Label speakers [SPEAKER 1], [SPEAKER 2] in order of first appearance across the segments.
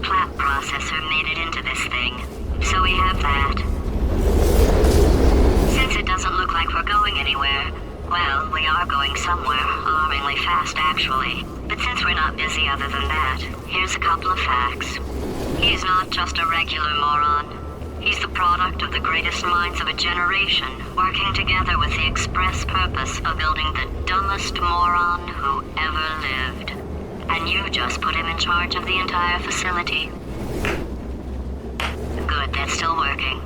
[SPEAKER 1] clap processor made it into this thing. So we have that. Since it doesn't look like we're going anywhere, well, we are going somewhere, alarmingly fast actually. But since we're not busy other than that, here's a couple of facts. He's not just a regular moron. He's the product of the greatest minds of a generation, working together with the express purpose of building the dumbest moron who ever lived. And you just put him in charge of the entire facility. Good, that's still working.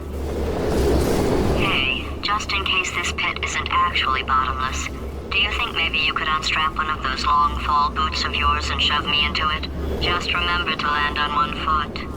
[SPEAKER 1] Hey, just in case this pit isn't actually bottomless, do you think maybe you could unstrap one of those long fall boots of yours and shove me into it? Just remember to land on one foot.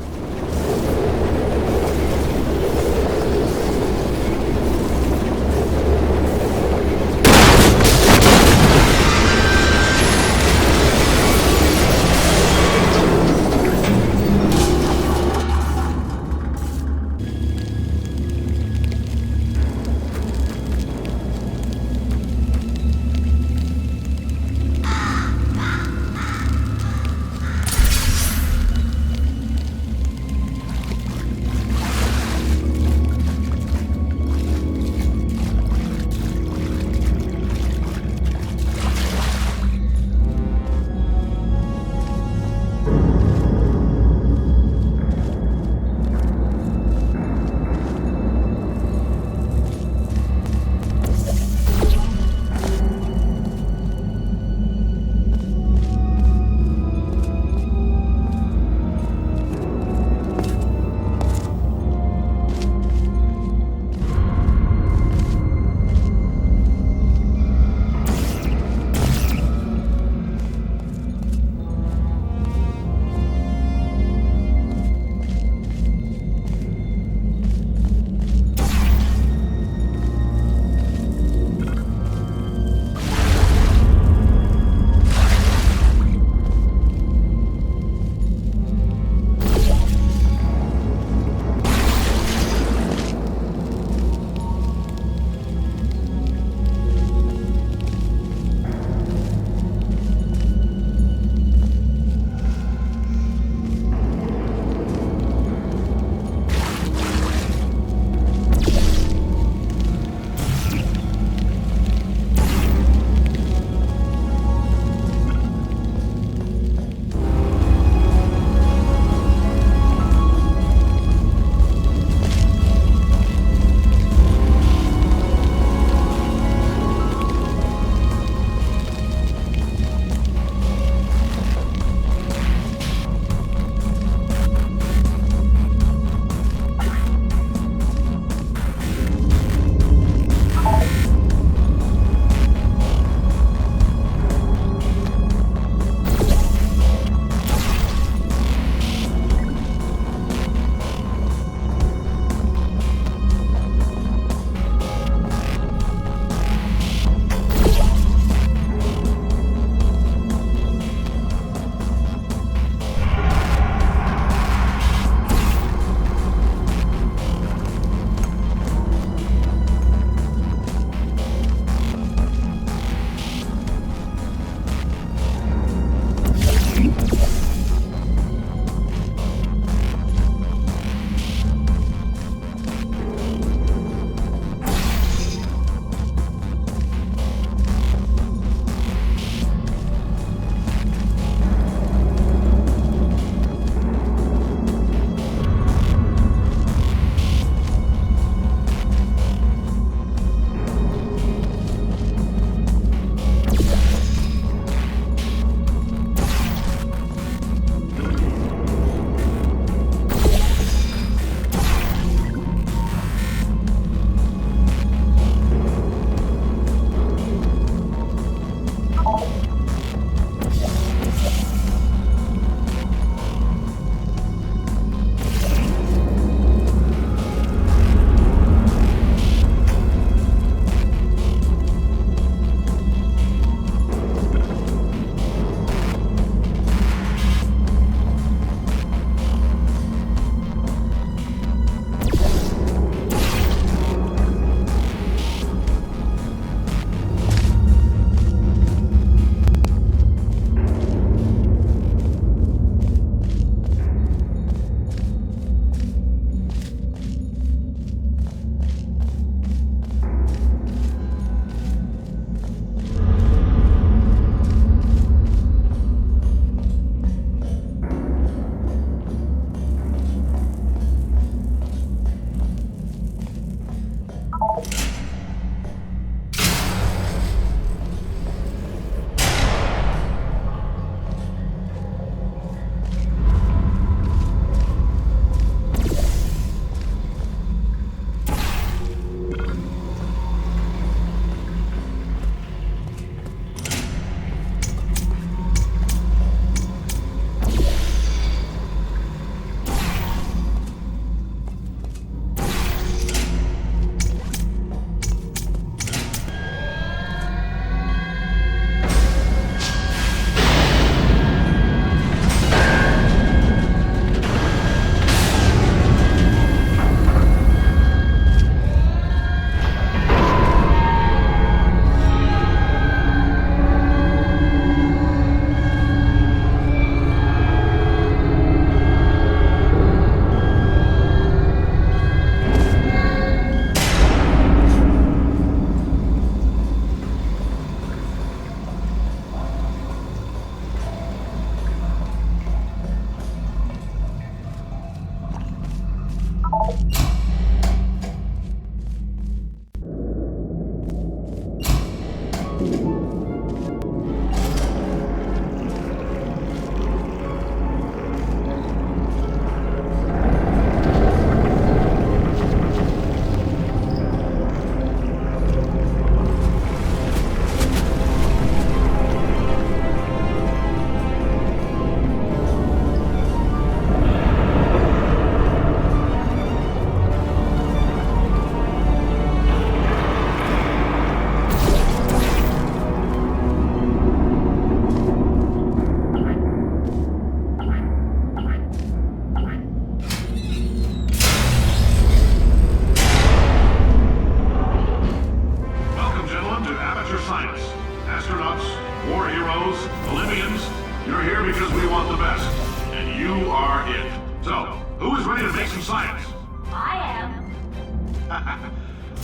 [SPEAKER 2] Aperture Science. Astronauts, war heroes, Olympians, you're here because we want the best. And you are it. So, who is ready to make some science?
[SPEAKER 3] I am.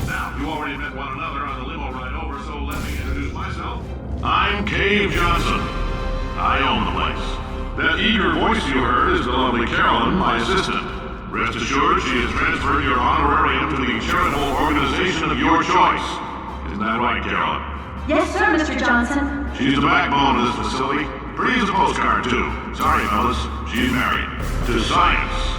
[SPEAKER 2] Now, you already met one another on the limo ride over, so let me introduce myself. I'm Cave Johnson. I own the place. That eager voice you heard is the lovely Carolyn, my assistant. Rest assured, she has transferred your honorarium to the charitable organization of your choice. Isn't that right, Carolyn?
[SPEAKER 3] Yes, sir, Mr. Johnson.
[SPEAKER 2] She's the backbone of this facility. Pretty as a postcard, too. Sorry, fellas. She's married. To science.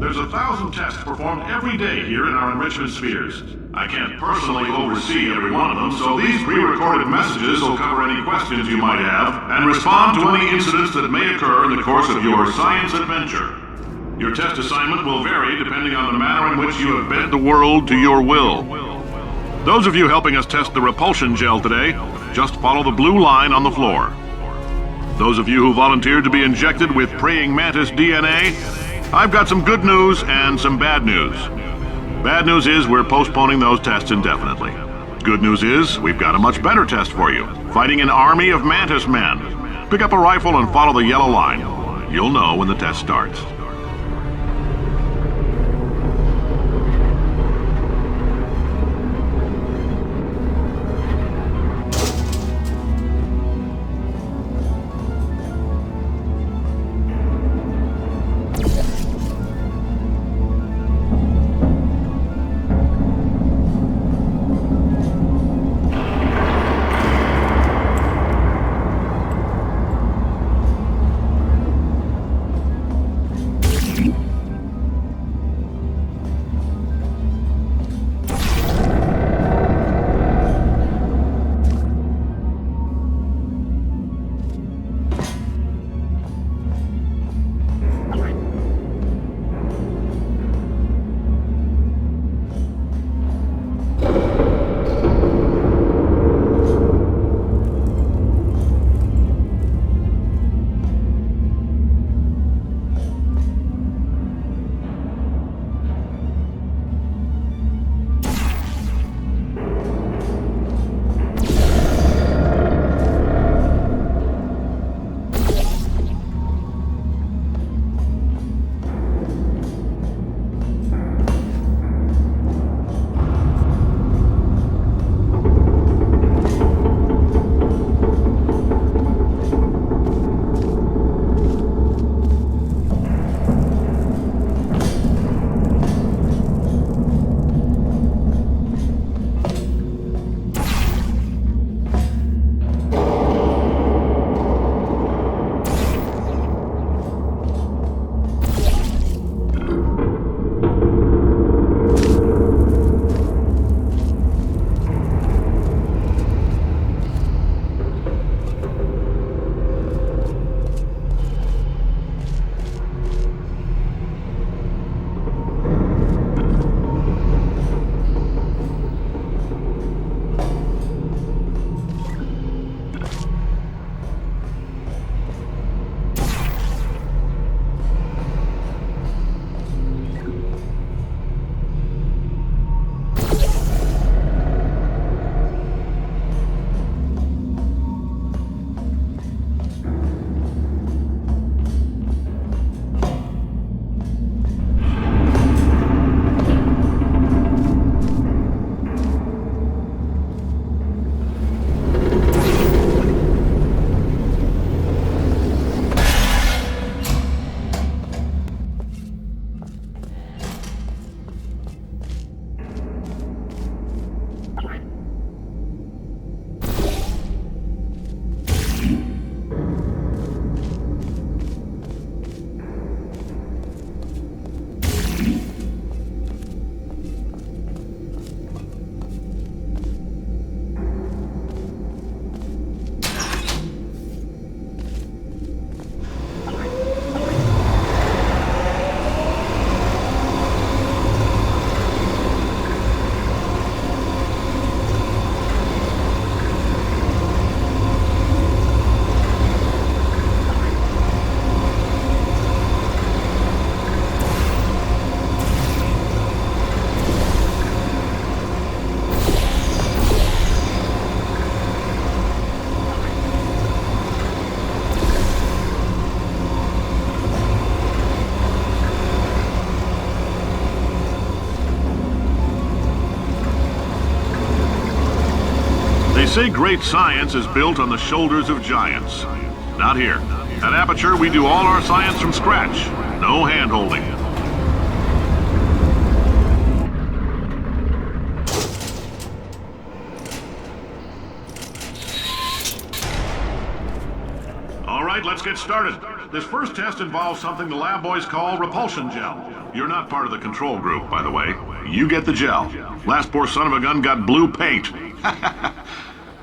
[SPEAKER 2] There's 1,000 tests performed every day here in our enrichment spheres. I can't personally oversee every one of them, so these pre-recorded messages will cover any questions you might have and respond to any incidents that may occur in the course of your science adventure. Your test assignment will vary depending on the manner in which you have bent the world to your will. Those of you helping us test the repulsion gel today, just follow the blue line on the floor. Those of you who volunteered to be injected with praying mantis DNA, I've got some good news and some bad news. Bad news is we're postponing those tests indefinitely. Good news is we've got a much better test for you. Fighting an army of mantis men. Pick up a rifle and follow the yellow line. You'll know when the test starts. They say great science is built on the shoulders of giants. Not here. At Aperture, we do all our science from scratch. No hand-holding. All right, let's get started. This first test involves something the lab boys call repulsion gel. You're not part of the control group, by the way. You get the gel. Last poor son of a gun got blue paint.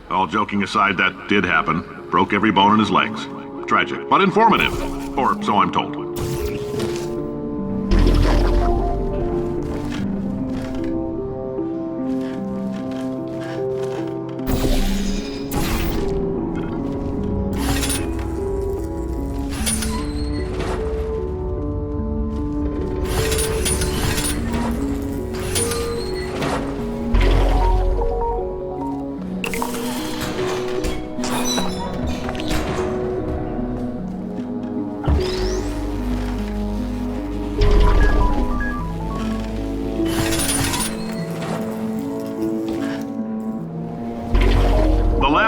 [SPEAKER 2] All joking aside, that did happen. Broke every bone in his legs. Tragic, but informative. Or so I'm told.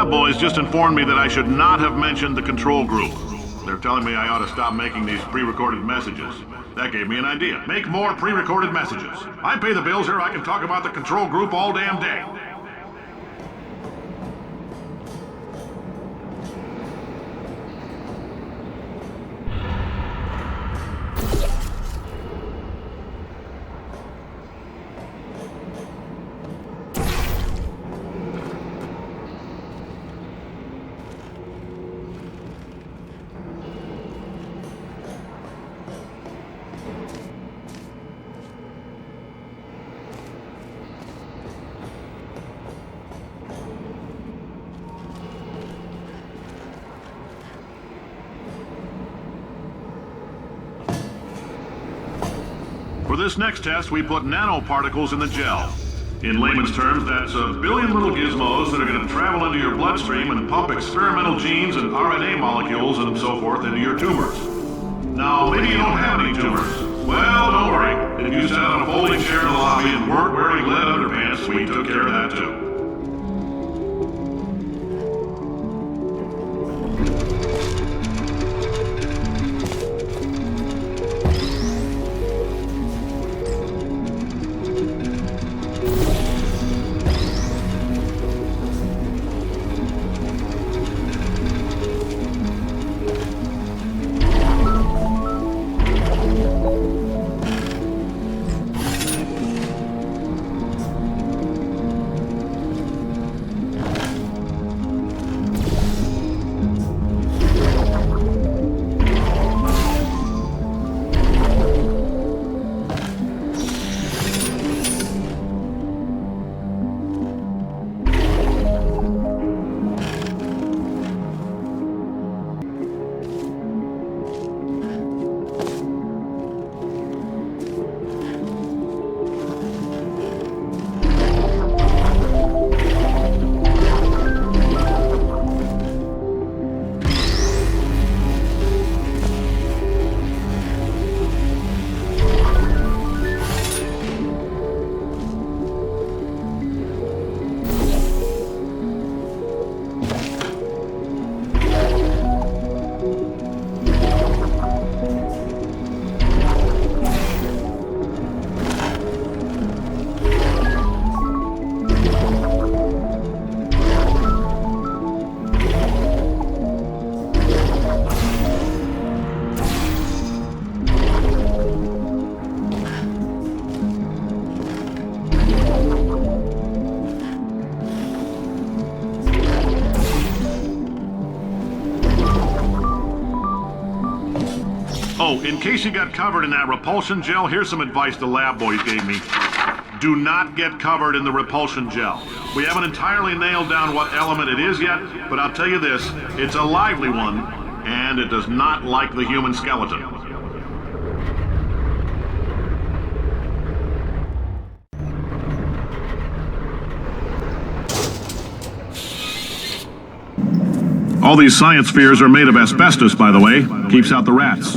[SPEAKER 2] Boys just informed me that I should not have mentioned the control group. They're telling me I ought to stop making these pre-recorded messages. That gave me an idea. Make more pre-recorded messages. I pay the bills here, I can talk about the control group all damn day. For this next test, we put nanoparticles in the gel. In layman's terms, that's a billion little gizmos that are going to travel into your bloodstream and pump experimental genes and RNA molecules and so forth into your tumors. Now, maybe you don't have any tumors. Well, don't worry. If you sat on a folding chair in the lobby and weren't wearing lead underpants, we took care of that too. Oh, in case you got covered in that repulsion gel, here's some advice the lab boys gave me. Do not get covered in the repulsion gel. We haven't entirely nailed down what element it is yet, but I'll tell you this, it's a lively one, and it does not like the human skeleton. All these science spheres are made of asbestos, by the way. Keeps out the rats.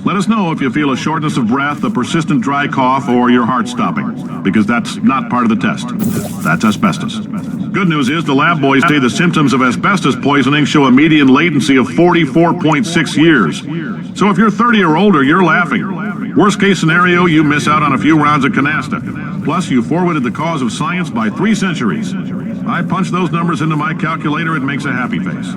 [SPEAKER 2] Let us know if you feel a shortness of breath, a persistent dry cough, or your heart stopping, because that's not part of the test. That's asbestos. Good news is the lab boys say the symptoms of asbestos poisoning show a median latency of 44.6 years. So if you're 30 or older, you're laughing. Worst case scenario, you miss out on a few rounds of canasta. Plus, you forwarded the cause of science by 3 centuries. I punch those numbers into my calculator, it makes a happy face.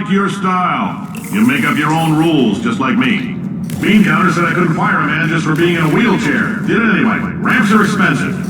[SPEAKER 2] Your style. You make up your own rules, just like me. Bean Counter said I couldn't fire a man just for being in a wheelchair. Did it anyway. Ramps are expensive.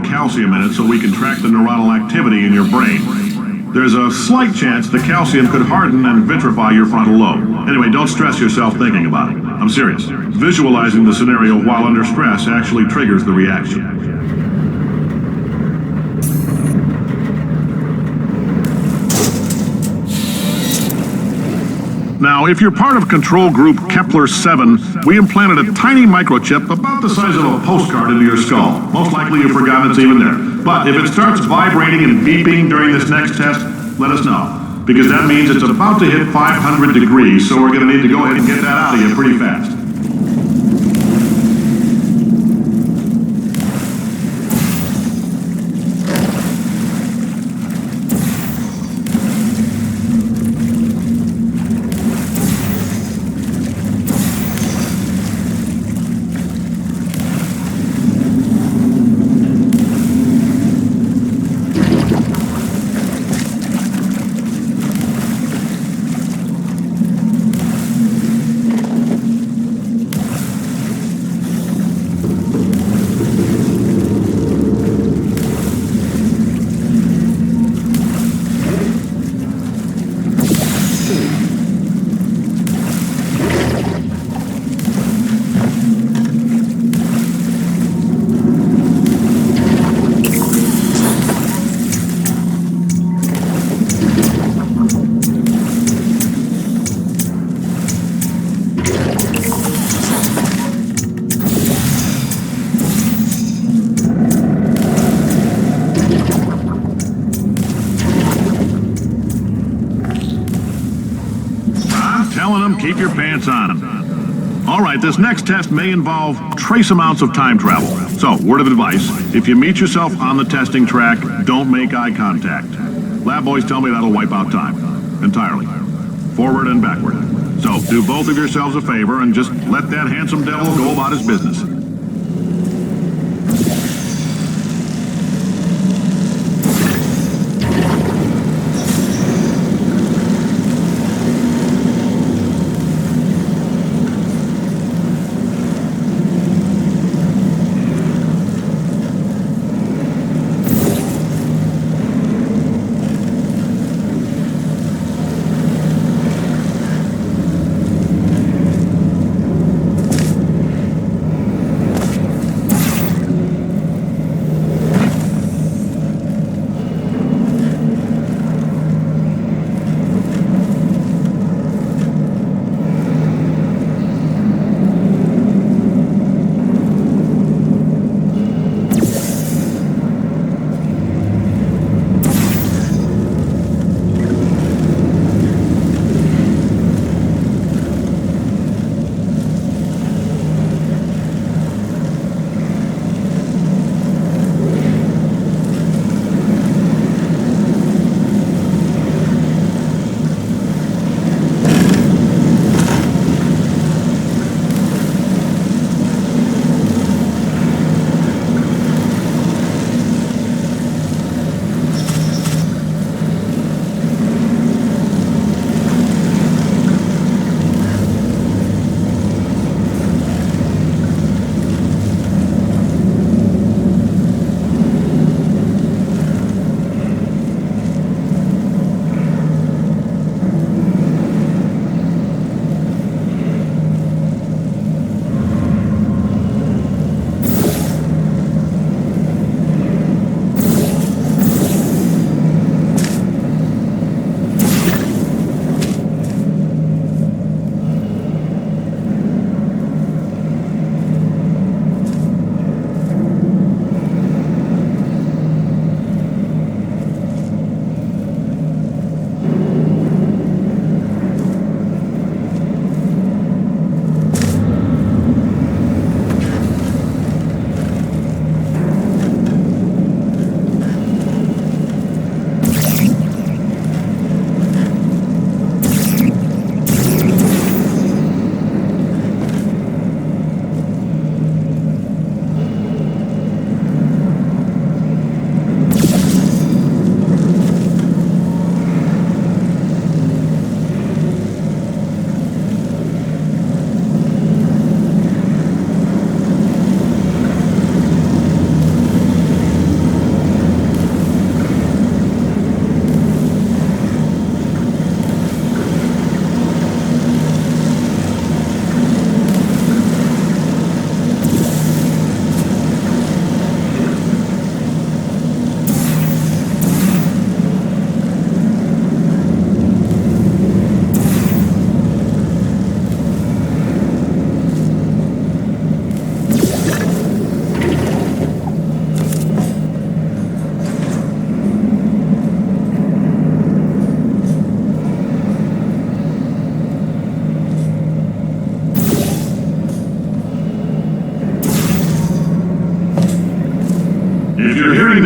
[SPEAKER 2] Calcium in it so we can track the neuronal activity in your brain. There's a slight chance the calcium could harden and vitrify your frontal lobe. Anyway, don't stress yourself thinking about it. I'm serious. Visualizing the scenario while under stress actually triggers the reaction. Now, if you're part of control group Kepler-7, we implanted a tiny microchip about the size of a postcard into your skull. Most likely you've forgotten it's even there. But if it starts vibrating and beeping during this next test, let us know. because that means it's about to hit 500 degrees, so we're going to need to go ahead and get that out of you pretty fast. Telling them, keep your pants on. All right, this next test may involve trace amounts of time travel. So, word of advice, if you meet yourself on the testing track, don't make eye contact. Lab boys tell me that'll wipe out time. Entirely. Forward and backward. So, do both of yourselves a favor and just let that handsome devil go about his business.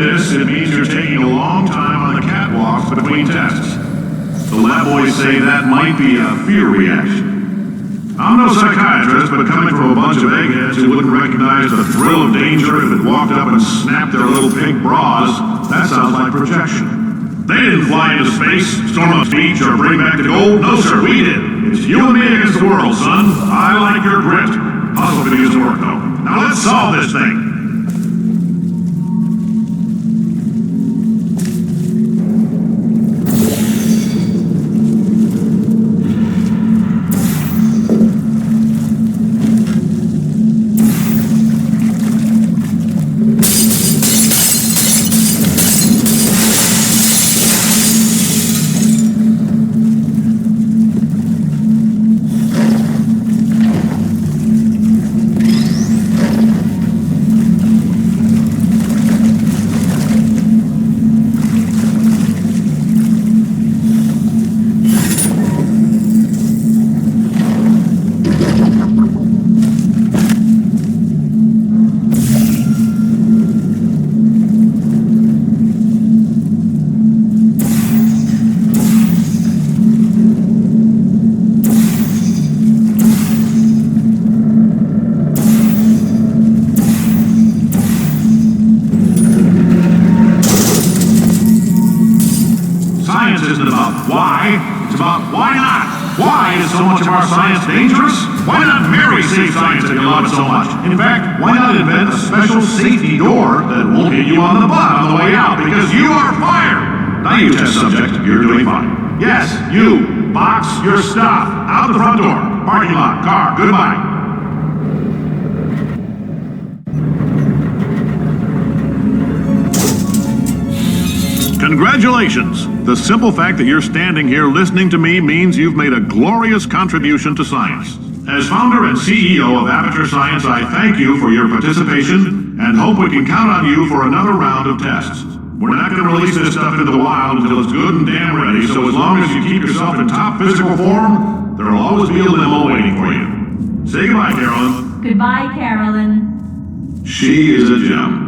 [SPEAKER 2] this, it means you're taking a long time on the catwalks between tests. The lab boys say that might be a fear reaction. I'm no psychiatrist, but coming from a bunch of eggheads who wouldn't recognize the thrill of danger if it walked up and snapped their little pink bras, that sounds like projection. They didn't fly into space, storm a beach, or bring back the gold. No, sir, we did. It's you and me against the world, son. I like your grit. Puzzle could use some work, though. Now let's solve this thing. Isn't about why, it's about why not. Why is so much of our science dangerous? Why not marry safe science if you love it so much? In fact, why not invent a special safety door that won't hit you on the butt on the way out because you are fired? Now you test subject, you're doing fine. Yes, you, box your stuff, out the front door, parking lot, car, goodbye. Congratulations! The simple fact that you're standing here listening to me means you've made a glorious contribution to science. As founder and CEO of Aperture Science, I thank you for your participation and hope we can count on you for another round of tests. We're not going to release this stuff into the wild until it's good and damn ready, so as long as you keep yourself in top physical form, there'll always be a limo waiting for you. Say goodbye, Carolyn.
[SPEAKER 3] Goodbye, Carolyn.
[SPEAKER 2] She is a gem.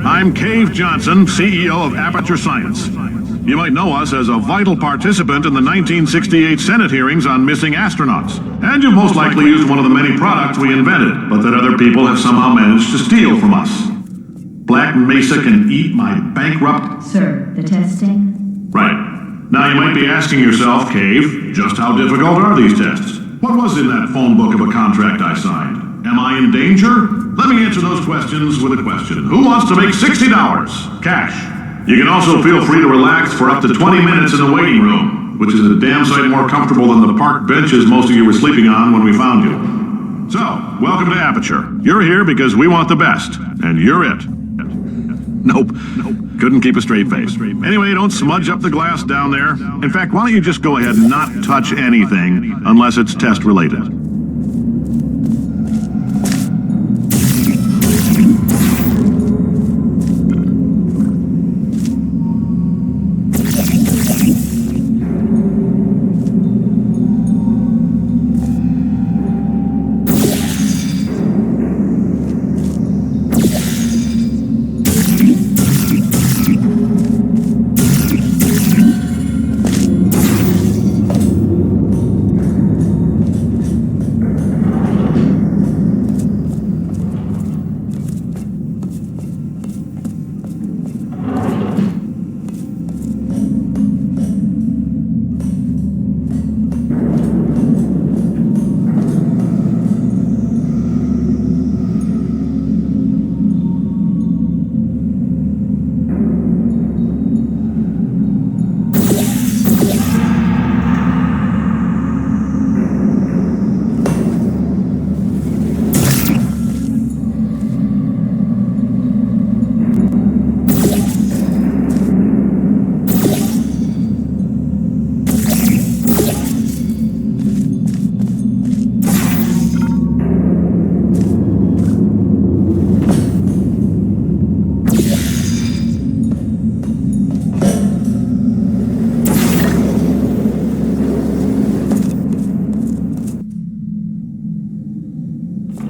[SPEAKER 2] I'm Cave Johnson, CEO of Aperture Science. You might know us as a vital participant in the 1968 Senate hearings on missing astronauts. And you've most likely used one of the many products we invented, but that other people have somehow managed to steal from us. Black Mesa can eat my bankrupt...
[SPEAKER 3] Sir, the testing?
[SPEAKER 2] Right. Now you might be asking yourself, Cave, just how difficult are these tests? What was in that phone book of a contract I signed? Am I in danger? Let me answer those questions with a question. Who wants to make $60? Cash. You can also feel free to relax for up to 20 minutes in the waiting room, which is a damn sight more comfortable than the park benches most of you were sleeping on when we found you. So, welcome to Aperture. You're here because we want the best, and you're it. Nope. Couldn't keep a straight face. Anyway, don't smudge up the glass down there. In fact, why don't you just go ahead and not touch anything unless it's test related?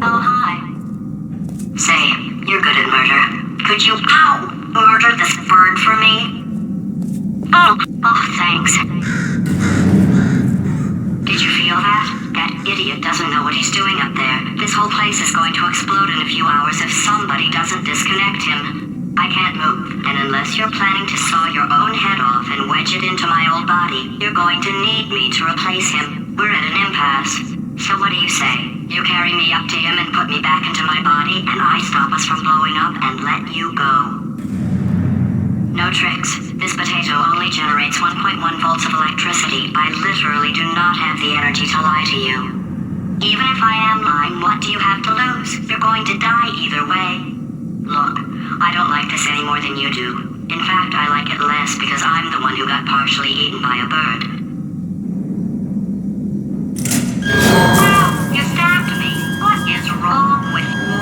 [SPEAKER 1] Oh, hi. Say, you're good at murder. Could you, murder this bird for me? Oh, thanks. Did you feel that? That idiot doesn't know what he's doing up there. This whole place is going to explode in a few hours if somebody doesn't disconnect him. I can't move, and unless you're planning to saw your own head off and wedge it into my old body, you're going to need me to replace him. We're at an impasse. So what do you say? You carry me up to him and put me back into my body, and I stop us from blowing up and let you go. No tricks. This potato only generates 1.1 volts of electricity. I literally do not have the energy to lie to you. Even if I am lying, what do you have to lose? You're going to die either way. Look, I don't like this any more than you do. In fact, I like it less because I'm the one who got partially eaten by a bird. You stabbed me. What is wrong with you?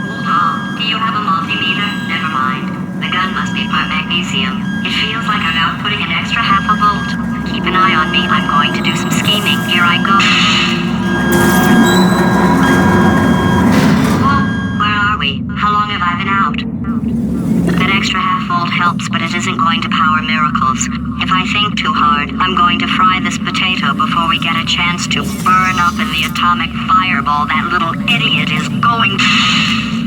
[SPEAKER 1] Hold on. Do you have a multimeter? Never mind. The gun must be part magnesium. It feels like I'm outputting an extra half a volt. Keep an eye on me. I'm going to do some scheming. Here I go. Oh, where are we? How long have I been out? That extra half volt helps, but it isn't going to power miracles. If I think too hard, I'm going to fry this potato before we get a chance to burn up in the atomic fireball that little idiot is going to...